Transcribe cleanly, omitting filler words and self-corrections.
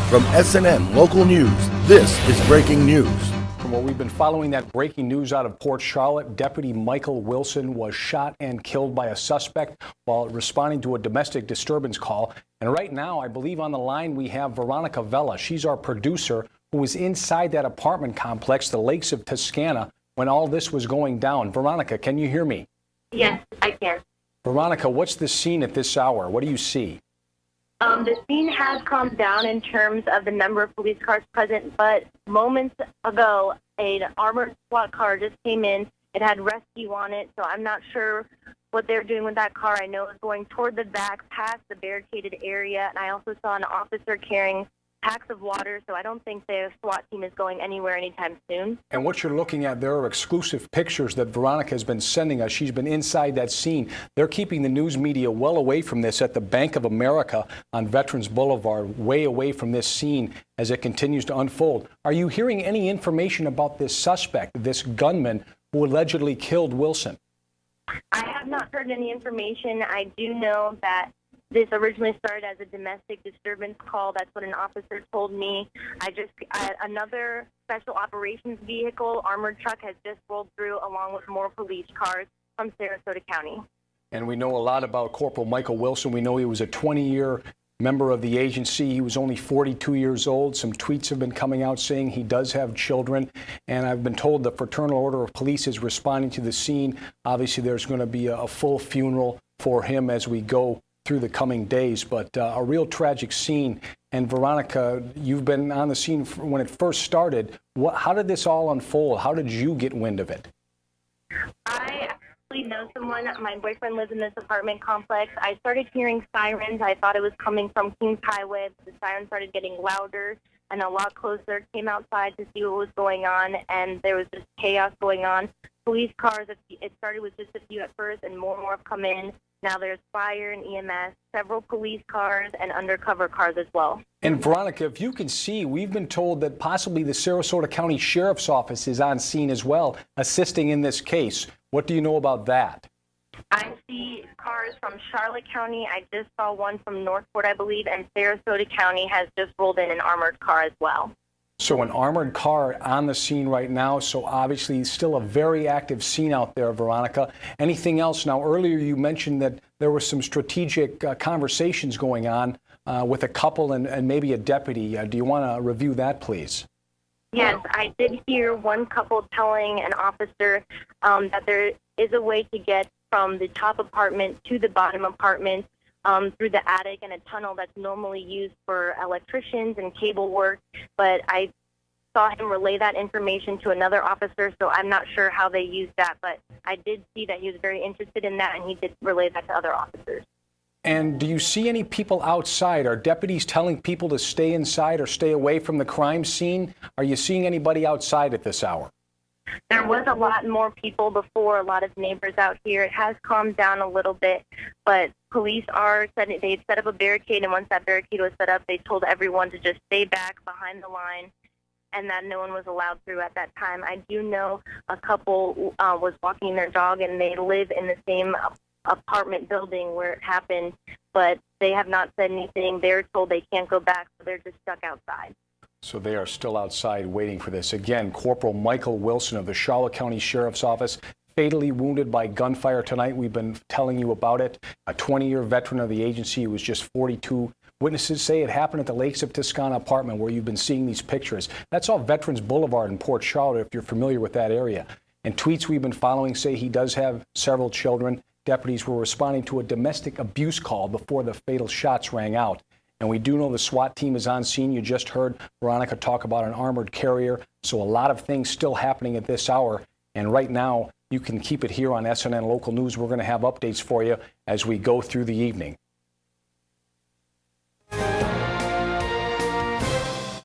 From SNN Local News, this is breaking news. Well, we've been following that breaking news out of Port Charlotte. Deputy Michael Wilson was shot and killed by a suspect while responding to a domestic disturbance call. And right now, I believe on the line we have Veronica Vela. She's our producer who was inside that apartment complex, the Lakes of Toscana, when all this was going down. Veronica, can you hear me? Yes, I can. Veronica, what's the scene at this hour? What do you see? The scene has calmed down in terms of the number of police cars present, but moments ago, an armored SWAT car just came in. It had rescue on it, so I'm not sure what they're doing with that car. I know it's going toward the back, past the barricaded area, and I also saw an officer carrying packs of water, so I don't think the SWAT team is going anywhere anytime soon. And what you're looking at, there are exclusive pictures that Veronica has been sending us. She's been inside that scene. They're keeping the news media well away from this at the Bank of America on Veterans Boulevard, way away from this scene as it continues to unfold. Are you hearing any information about this suspect, this gunman who allegedly killed Wilson? I have not heard any information. I do know that this originally started as a domestic disturbance call. That's what an officer told me. Another special operations vehicle, armored truck, has just rolled through along with more police cars from Sarasota County. And we know a lot about Corporal Michael Wilson. We know he was a 20-year member of the agency. He was only 42 years old. Some tweets have been coming out saying he does have children. And I've been told the Fraternal Order of Police is responding to the scene. Obviously, there's going to be a full funeral for him as we go through the coming days, but a real tragic scene. And Veronica, you've been on the scene when it first started. How did this all unfold? How did you get wind of it? I actually know someone. My boyfriend lives in this apartment complex. I started hearing sirens. I thought it was coming from Kings Highway. The sirens started getting louder and a lot closer. Came outside to see what was going on, and there was just chaos going on. Police cars, it started with just a few at first, and more have come in. Now there's fire and EMS, several police cars, and undercover cars as well. And Veronica, if you can see, we've been told that possibly the Sarasota County Sheriff's Office is on scene as well, assisting in this case. What do you know about that? I see cars from Charlotte County. I just saw one from Northport, I believe, and Sarasota County has just rolled in an armored car as well. So an armored car on the scene right now. So obviously still a very active scene out there, Veronica. Anything else? Now, earlier you mentioned that there were some strategic conversations going on with a couple and maybe a deputy. Do you want to review that, please? Yes, I did hear one couple telling an officer that there is a way to get from the top apartment to the bottom apartment through the attic and a tunnel that's normally used for electricians and cable work, but I saw him relay that information to another officer, so I'm not sure how they used that, but I did see that he was very interested in that, and he did relay that to other officers. And do you see any people outside? Are deputies telling people to stay inside or stay away from the crime scene? Are you seeing anybody outside at this hour? There was a lot more people before, a lot of neighbors out here. It has calmed down a little bit, but police they'd set up a barricade, and once that barricade was set up, they told everyone to just stay back behind the line, and that no one was allowed through at that time. I do know a couple was walking their dog, and they live in the same apartment building where it happened, but they have not said anything. They're told they can't go back, so they're just stuck outside. So they are still outside waiting for this. Again, Corporal Michael Wilson of the Charlotte County Sheriff's Office, fatally wounded by gunfire tonight. We've been telling you about it. A 20-year veteran of the agency who was just 42. Witnesses say it happened at the Lakes of Toscana apartment where you've been seeing these pictures. That's off Veterans Boulevard in Port Charlotte, if you're familiar with that area. And tweets we've been following say he does have several children. Deputies were responding to a domestic abuse call before the fatal shots rang out. And we do know the SWAT team is on scene. You just heard Veronica talk about an armored carrier. So a lot of things still happening at this hour. And right now, you can keep it here on SNN Local News. We're going to have updates for you as we go through the evening.